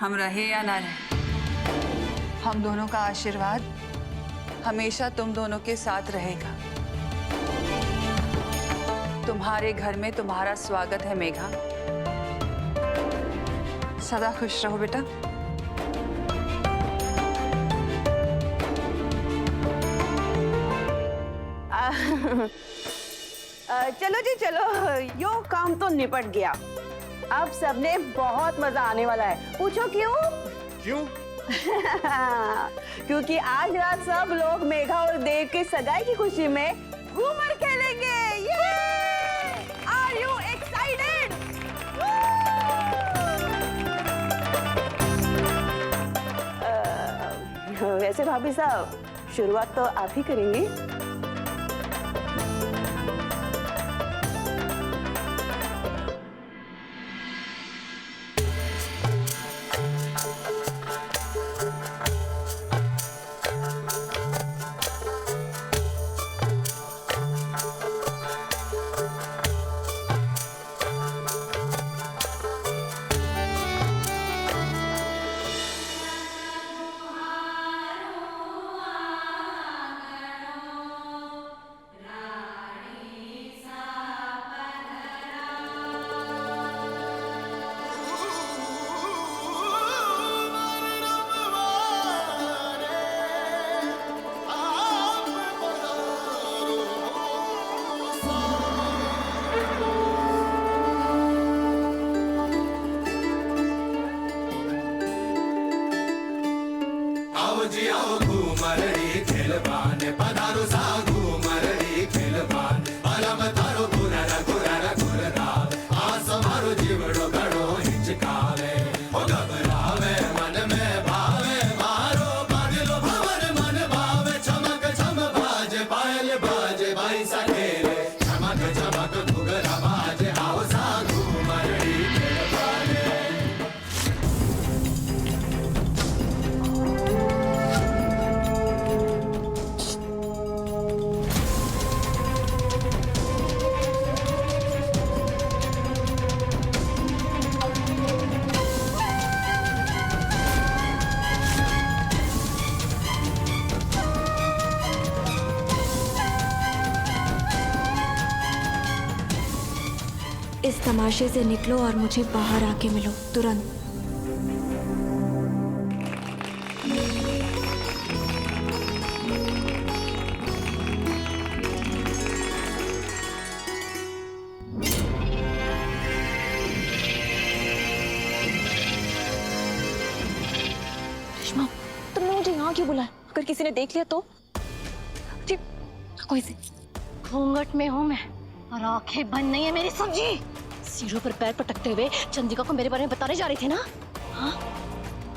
हम रहे या ना रहे, हम दोनों का आशीर्वाद हमेशा तुम दोनों के साथ रहेगा। तुम्हारे घर में तुम्हारा स्वागत है मेघा। सदा खुश रहो बेटा। चलो जी चलो, यो काम तो निपट गया। अब सबने बहुत मजा आने वाला है। पूछो क्यों? क्यों? क्योंकि आज रात सब लोग मेघा और देव की सगाई की खुशी में घूमर खेलेंगे। Are you excited? वैसे भाभी साहब, शुरुआत तो आप ही करेंगे। इस तमाशे से निकलो और मुझे बाहर आके मिलो तुरंत। रेशमा, तुमने मुझे यहाँ क्यों बुलाया? अगर किसी ने देख लिया तो? ठीक, कोई सी घूंघट में हूँ मैं और आंखें बंद नहीं है मेरी, समझी? सीढ़ों पर पैर पटकते हुए चंद्रिका को मेरे बारे में बताने जा रही थी ना? हाँ,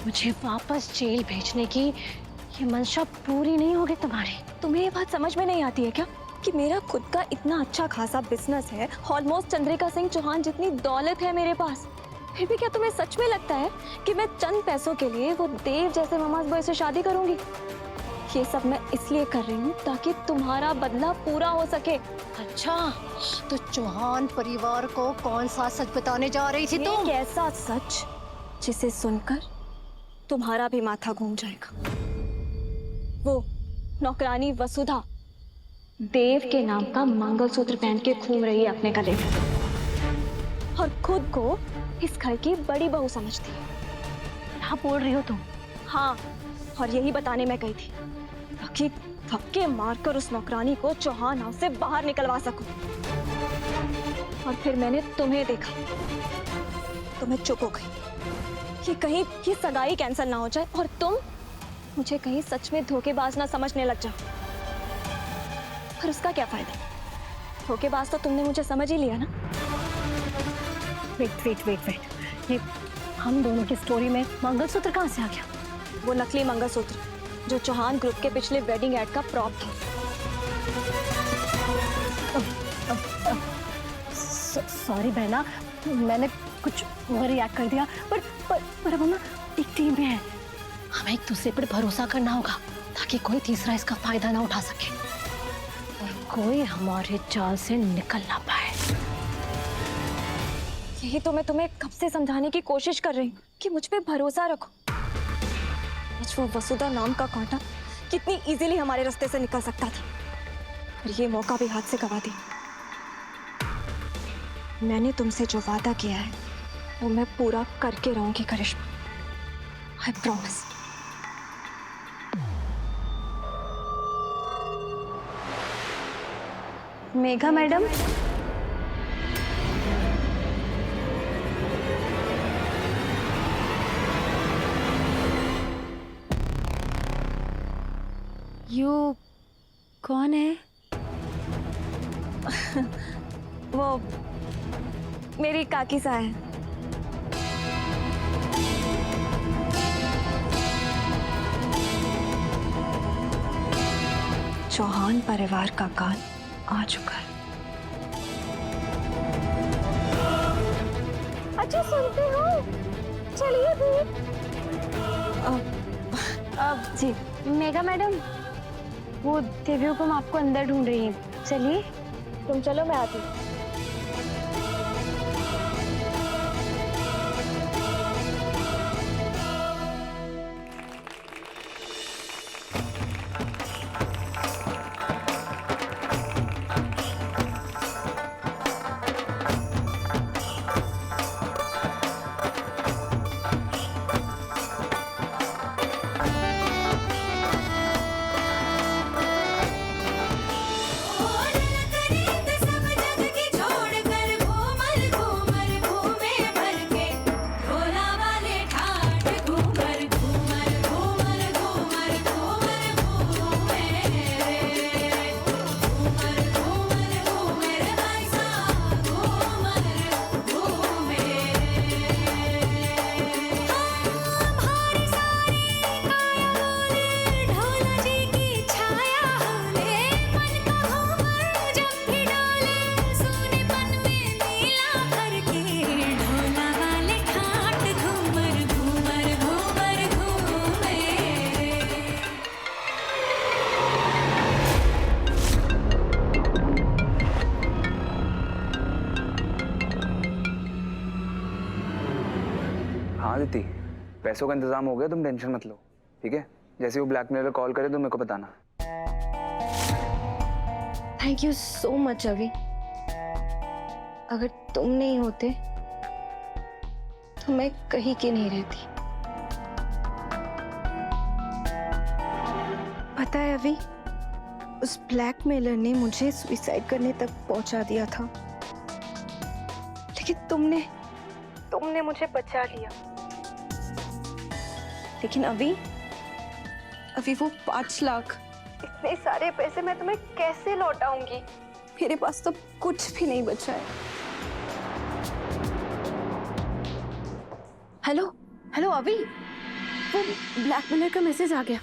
मुझे वापस जेल भेजने की ये मंशा पूरी नहीं होगी तुम्हारी। तुम्हें ये बात समझ में नहीं आती है क्या कि मेरा खुद का इतना अच्छा खासा बिजनेस है, ऑलमोस्ट चंद्रिका सिंह चौहान जितनी दौलत है मेरे पास, फिर भी क्या तुम्हें सच में लगता है कि मैं चंद पैसों के लिए वो देव जैसे ममाज बॉय से शादी करूंगी? ये सब मैं इसलिए कर रही हूँ ताकि तुम्हारा बदला पूरा हो सके। अच्छा, तो चौहान परिवार को कौन सा सच बताने जा रही थी तुम? एक ऐसा सच जिसे सुनकर तुम्हारा भी माथा घूम जाएगा। वो नौकरानी वसुधा देव के नाम का मंगलसूत्र पहन के घूम रही है अपने गले में और खुद को इस घर की बड़ी बहू समझती है। क्या बोल रही हो तुम? हाँ, और यही बताने मैं गई थी ताकि धक्के मारकर उस नौकरानी को चौहान हाउस से बाहर निकलवा सकूं। और फिर मैंने तुम्हें देखा तो मैं चुप हो गई कि कहीं ये सगाई कैंसिल ना हो जाए और तुम मुझे कहीं सच में धोखेबाज ना समझने लग जाओ। पर उसका क्या फायदा? धोखेबाज तो तुमने मुझे समझ ही लिया ना। वेट वेट वेट वेट, ये हम दोनों की स्टोरी में मंगलसूत्र कहाँ से आ गया? वो नकली मंगलसूत्र जो चौहान ग्रुप के पिछले वेडिंग एड का प्रॉप था। सॉरी बहना, मैंने कुछ ओवर रिएक्ट कर दिया, पर अब हम एक टीम में है, हमें एक दूसरे पर भरोसा करना होगा ताकि कोई तीसरा इसका फायदा ना उठा सके और कोई हमारे जाल से निकल ना पाए। यही तो मैं तुम्हें कब से समझाने की कोशिश कर रही हूँ कि मुझ पे भरोसा रखो। आज वो वसुधा नाम का कांटा कितनी इजीली हमारे रास्ते से निकल सकता था, और ये मौका भी हाथ से गवा दी। मैंने तुमसे जो वादा किया है वो मैं पूरा करके रहूंगी Karishma, I promise. Megha madam, you कौन है? वो मेरी काकी सा है। चौहान परिवार का काल आ चुका है। अच्छा सुनते हो? चलिए फिर। जी मेघा मैडम, वो देवी हुकुम आपको अंदर ढूंढ रही है, चलिए। तुम चलो, मैं आती हूँ। हाँ दीदी, पैसों का इंतजाम हो गया, तुम टेंशन मत लो, ठीक है? जैसे वो ब्लैकमेलर कॉल करे तो मेरे को बताना। थैंक यू सो मच अभी। अगर तुम नहीं होते तो मैं कहीं की नहीं रहती। पता है अभी, उस ब्लैकमेलर ने मुझे सुसाइड करने तक पहुंचा दिया था, लेकिन तुमने मुझे बचा लिया। लेकिन अभी वो 5 लाख, इतने सारे पैसे मैं तुम्हें कैसे लौटाऊंगी? मेरे पास तो कुछ भी नहीं बचा है। हेलो अभी, वो ब्लैकमेलर का मैसेज आ गया।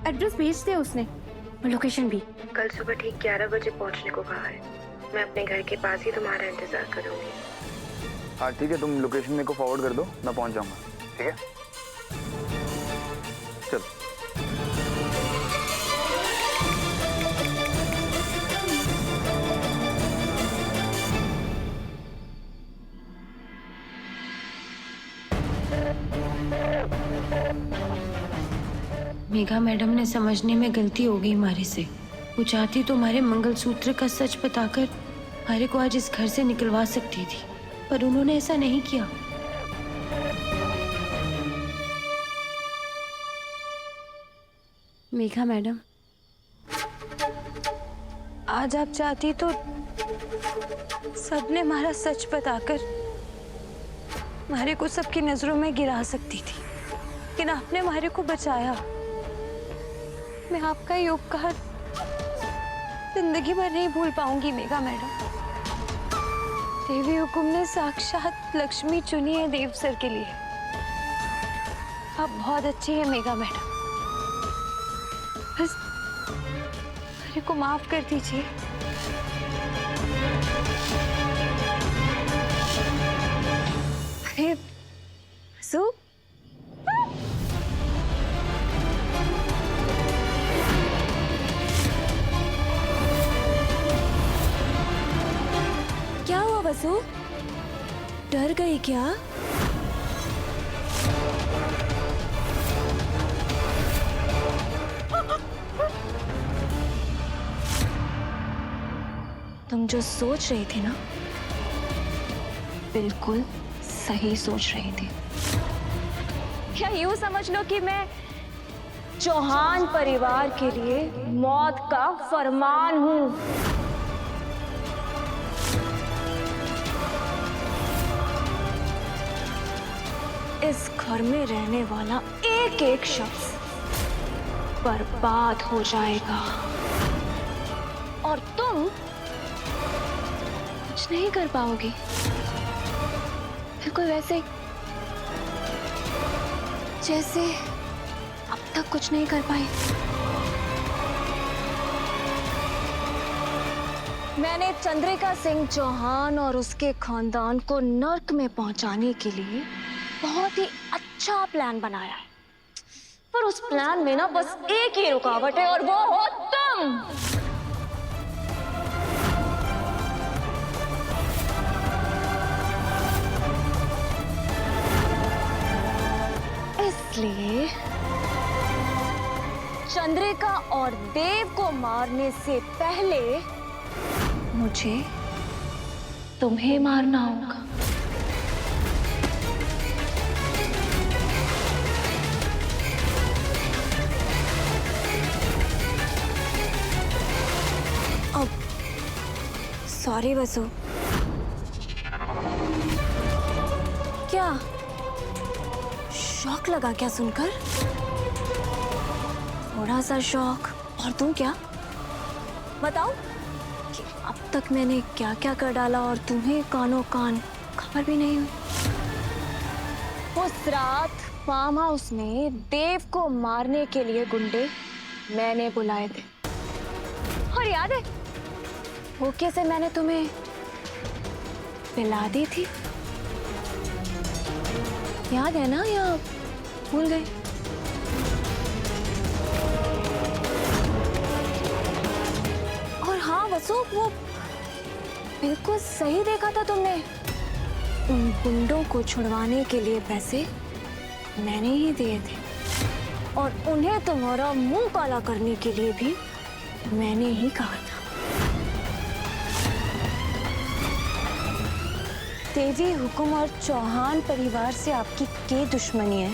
एड्रेस भेज दिया उसने और लोकेशन भी। कल सुबह ठीक 11 बजे पहुंचने को कहा है। मैं अपने घर के पास ही तुम्हारा इंतजार करूंगी। हाँ ठीक है, तुम लोकेशन मेरे को फॉरवर्ड कर दो, मैं पहुंच जाऊंगा, ठीक है? चलो। मेघा मैडम ने समझने में गलती हो गई हमारे से। वो चाहती तो हमारे मंगलसूत्र का सच बताकर हमारे को आज इस घर से निकलवा सकती थी, पर उन्होंने ऐसा नहीं किया। मेघा मैडम, आज आप चाहती तो सबने हमारा सच बताकर हमारे को सबकी नजरों में गिरा सकती थी, लेकिन आपने हमारे को बचाया। मैं आपका ये उपकार जिंदगी भर नहीं भूल पाऊंगी मेघा मैडम। देवी हुकुम ने साक्षात लक्ष्मी चुनी है देव सर के लिए। आप बहुत अच्छी हैं मेघा मैडम, बस मेरे को माफ कर दीजिए। अरे सु क्या हुआ वसु? डर गई क्या? तुम जो सोच रही थी ना, बिल्कुल सही सोच रही थी। क्या यूं समझ लो कि मैं चौहान परिवार के लिए मौत का फरमान हूं? इस घर में रहने वाला एक एक शख्स बर्बाद हो जाएगा और तुम कुछ नहीं कर पाओगी, बिल्कुल वैसे जैसे अब तक कुछ नहीं कर पाई। मैंने चंद्रिका सिंह चौहान और उसके खानदान को नर्क में पहुंचाने के लिए बहुत ही अच्छा प्लान बनाया है, पर उस प्लान में ना बस एक ही रुकावट है और वो हो तुम। इसलिए चंद्रिका और देव को मारने से पहले मुझे तुम्हें मारना होगा। अब सॉरी वसु, क्या शौक लगा क्या सुनकर? थोड़ा सा शौक। और तुम क्या बताओ कि अब तक मैंने क्या क्या कर डाला और तुम्हें कानों कान खबर भी नहीं हुई। उस रात फार्म हाउस में देव को मारने के लिए गुंडे मैंने बुलाए थे, और याद है धोखे से मैंने तुम्हें पिला दी थी, याद है ना, या भूल गए? और हाँ वसु, वो बिल्कुल सही देखा था तुमने। उन गुंडों को छुड़वाने के लिए पैसे मैंने ही दिए थे, और उन्हें तुम्हारा मुंह काला करने के लिए भी मैंने ही कहा था। तेजी हुकुम और चौहान परिवार से आपकी क्या दुश्मनी है,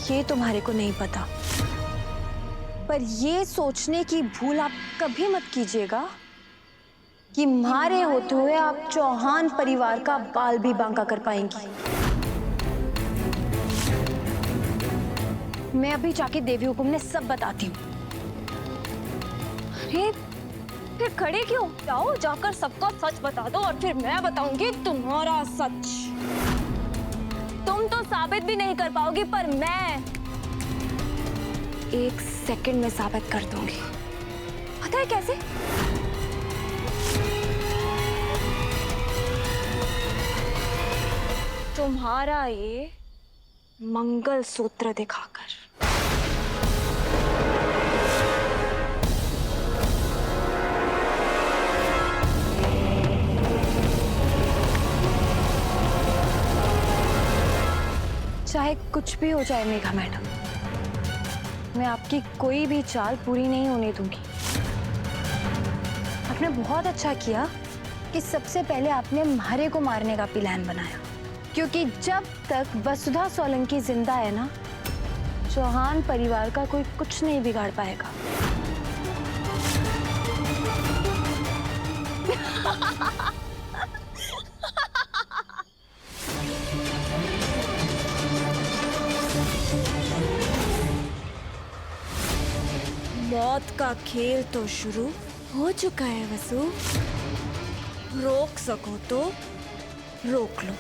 ये तुम्हारे को नहीं पता, पर ये सोचने की भूल आप कभी मत कीजिएगा कि मारे होते हुए आप चौहान परिवार का बाल भी बांका कर पाएंगी। मैं अभी जाके देवी हुकुम ने सब बताती हूँ। अरे फिर खड़े क्यों? जाओ, जाकर सबका सच बता दो और फिर मैं बताऊंगी तुम्हारा सच। तुम तो साबित भी नहीं कर पाओगी, पर मैं 1 सेकंड में साबित कर दूंगी। पता है कैसे? तुम्हारा ये मंगलसूत्र दिखाकर। चाहे कुछ भी हो जाए मेघा मैडम, मैं आपकी कोई भी चाल पूरी नहीं होने दूंगी। आपने बहुत अच्छा किया कि सबसे पहले आपने म्हारे को मारने का प्लान बनाया, क्योंकि जब तक वसुधा सोलंकी जिंदा है ना, चौहान परिवार का कोई कुछ नहीं बिगाड़ पाएगा। मौत का खेल तो शुरू हो चुका है वसु, रोक सको तो रोक लो।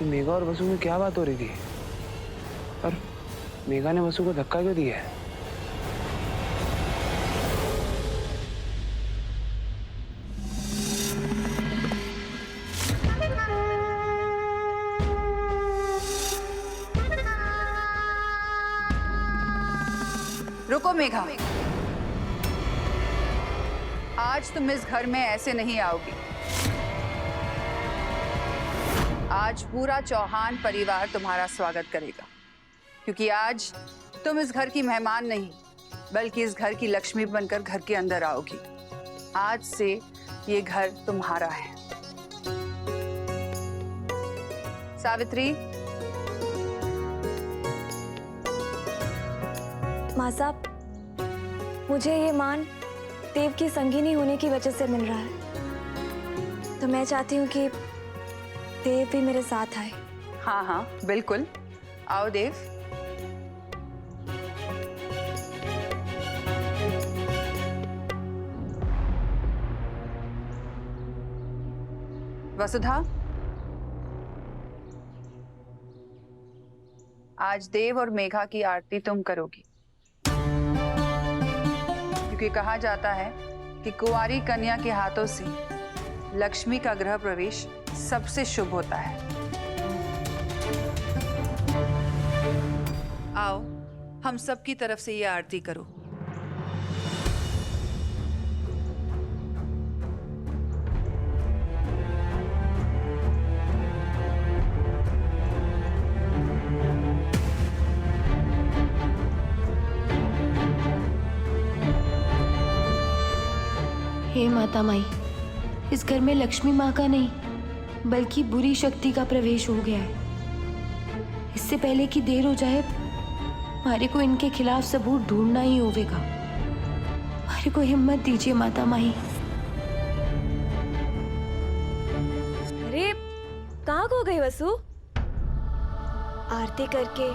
मेघा और वसु में क्या बात हो रही थी? और मेघा ने वसु को धक्का क्यों दिया है? रुको मेघा, आज तुम इस घर में ऐसे नहीं आओगी। आज पूरा चौहान परिवार तुम्हारा स्वागत करेगा, क्योंकि आज तुम इस घर की मेहमान नहीं बल्कि इस घर की लक्ष्मी बनकर घर के अंदर आओगी। आज से ये घर तुम्हारा है। सावित्री, माँ साहब, मुझे ये मान देव की संगिनी होने की वजह से मिल रहा है, तो मैं चाहती हूँ कि देव भी मेरे साथ आए। हाँ हाँ बिल्कुल, आओ देव। वसुधा, आज देव और मेघा की आरती तुम करोगी, क्योंकि कहा जाता है कि कुंवारी कन्या के हाथों से लक्ष्मी का गृह प्रवेश सबसे शुभ होता है। आओ, हम सबकी तरफ से ये आरती करो। हे माता माई, इस घर में लक्ष्मी माँ का नहीं बल्कि बुरी शक्ति का प्रवेश हो गया है। इससे पहले कि देर हो जाए, हमारे को इनके खिलाफ सबूत ढूंढना ही होगा। हमारे को हिम्मत दीजिए माता माई। अरे कहाँ खो गई वसु? आरती करके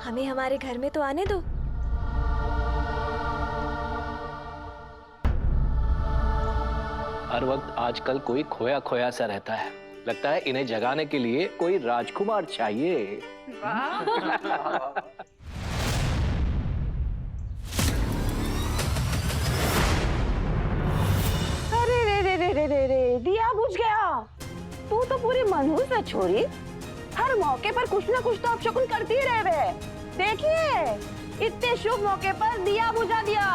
हमें हमारे घर में तो आने दो। हर वक्त आजकल कोई खोया खोया सा रहता है। लगता है इन्हें जगाने के लिए कोई राजकुमार चाहिए। अरे रे रे रे रे रे रे, दिया बुझ गया। तू तो पूरी मनहूस है छोरी। हर मौके पर कुछ ना कुछ तो अपशकुन करती ही रहे वे। देखिए, इतने शुभ मौके पर दिया बुझा दिया।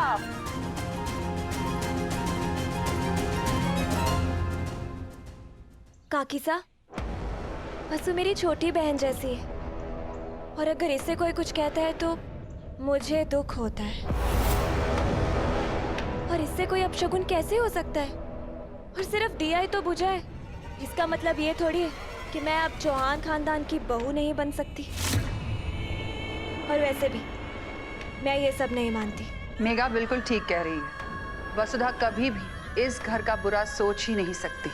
काकी सा, वसु मेरी छोटी बहन जैसी है, और अगर इससे कोई कुछ कहता है तो मुझे दुख होता है। और इससे कोई अपशगुन कैसे हो सकता है? और सिर्फ दिया ही तो बुझा है, इसका मतलब ये थोड़ी है कि मैं अब चौहान खानदान की बहू नहीं बन सकती। और वैसे भी मैं ये सब नहीं मानती। मेघा बिल्कुल ठीक कह रही है। वसुधा कभी भी इस घर का बुरा सोच ही नहीं सकती।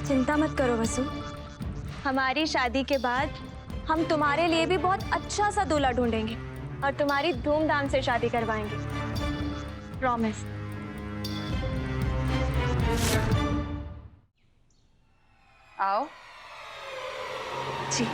चिंता मत करो वसु, हमारी शादी के बाद हम तुम्हारे लिए भी बहुत अच्छा सा दूल्हा ढूंढेंगे और तुम्हारी धूमधाम से शादी करवाएंगे। प्रॉमिस। आओ जी।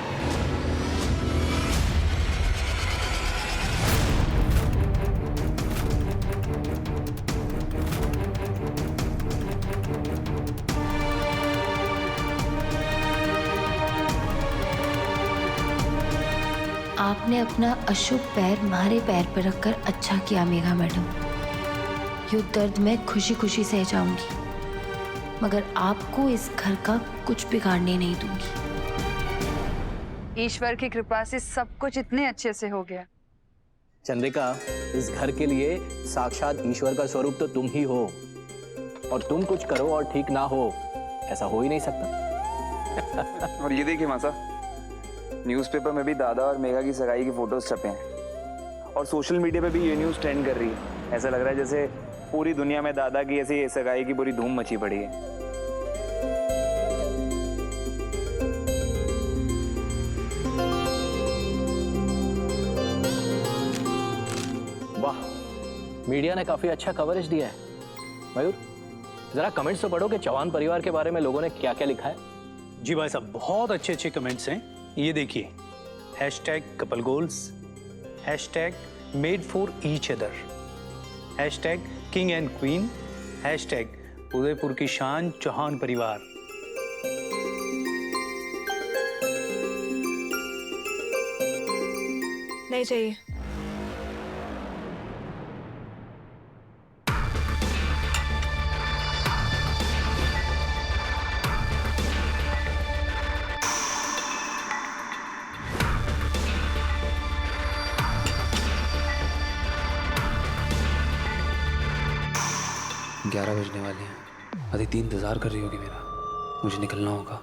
आपने अपना अशुभ पैर हमारे पैर पर रखकर अच्छा किया मेघा मैडम। ये दर्द मैं खुशी खुशी सह जाऊंगी, मगर आपको इस घर का कुछ बिगाड़ने नहीं दूंगी। ईश्वर की कृपा से सब कुछ इतने अच्छे से हो गया। चंद्रिका, इस घर के लिए साक्षात ईश्वर का स्वरूप तो तुम ही हो, और तुम कुछ करो और ठीक ना हो, ऐसा हो ही नहीं सकता। और ये देखिए मासा, न्यूज़पेपर में भी दादा और मेघा की सगाई की फोटोज छपे हैं, और सोशल मीडिया पे भी ये न्यूज़ ट्रेंड कर रही है। ऐसा लग रहा है जैसे पूरी दुनिया में दादा की ऐसी सगाई की पूरी धूम मची पड़ी है। वाह, मीडिया ने काफी अच्छा कवरेज दिया है। मयूर, जरा कमेंट्स तो पढ़ो कि चौहान परिवार के बारे में लोगों ने क्या क्या लिखा है। जी भाई साहब, बहुत अच्छे अच्छे कमेंट्स हैं। ये देखिए, #couple goals, #made for each other, #king and queen, Udaipur की शान चौहान परिवार। नहीं चाहिए। ग्यारह बजने वाले हैं। अदिति इंतजार कर रही होगी मेरा, मुझे निकलना होगा।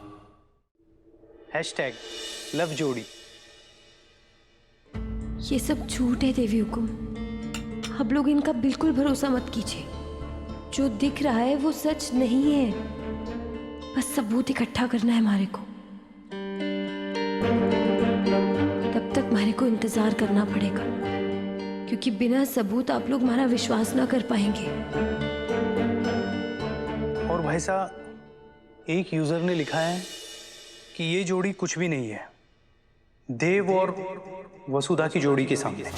हैशटैग लव जोड़ी। ये सब झूठ है देवी हुकुम, आप लोग इनका बिल्कुल भरोसा मत कीजिए। जो दिख रहा है वो सच नहीं है, बस सबूत इकट्ठा करना है हमारे को। तब तक हमारे को इंतजार करना पड़ेगा, क्योंकि बिना सबूत आप लोग हमारा विश्वास ना कर पाएंगे। और भाई साहब, एक यूजर ने लिखा है कि ये जोड़ी कुछ भी नहीं है, देव और वसुधा की जोड़ी के सामने।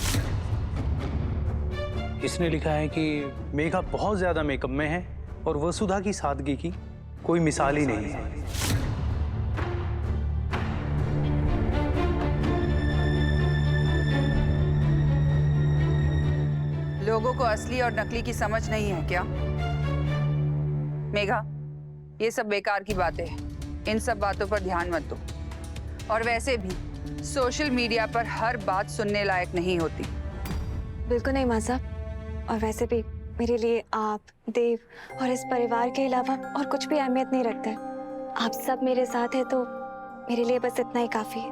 इसने लिखा है कि मेघा बहुत ज्यादा मेकअप में है और वसुधा की सादगी की कोई मिसाल ही नहीं है। लोगों को असली और नकली की समझ नहीं है क्या? मेघा, ये सब बेकार की बातें हैं, इन सब बातों पर ध्यान मत दो। और वैसे भी सोशल मीडिया पर हर बात सुनने लायक नहीं होती। बिल्कुल नहीं माँ साहब, और वैसे भी मेरे लिए आप, देव और इस परिवार के अलावा और कुछ भी अहमियत नहीं रखता है। आप सब मेरे साथ हैं तो मेरे लिए बस इतना ही काफी है।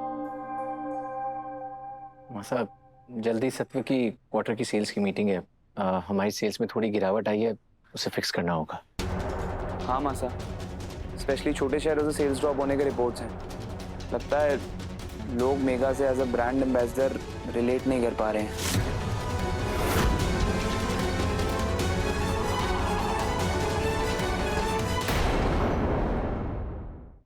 माँ साहब, जल्दी सत्व की क्वार्टर की सेल्स की मीटिंग है। हमारी सेल्स में थोड़ी गिरावट आई है, उसे फिक्स करना होगा। हाँ मासा, स्पेशली छोटे शहरों से सेल्स ड्रॉप होने के रिपोर्ट्स हैं। लगता है लोग मेगा से as a brand ambassador relate नहीं कर पा रहे हैं।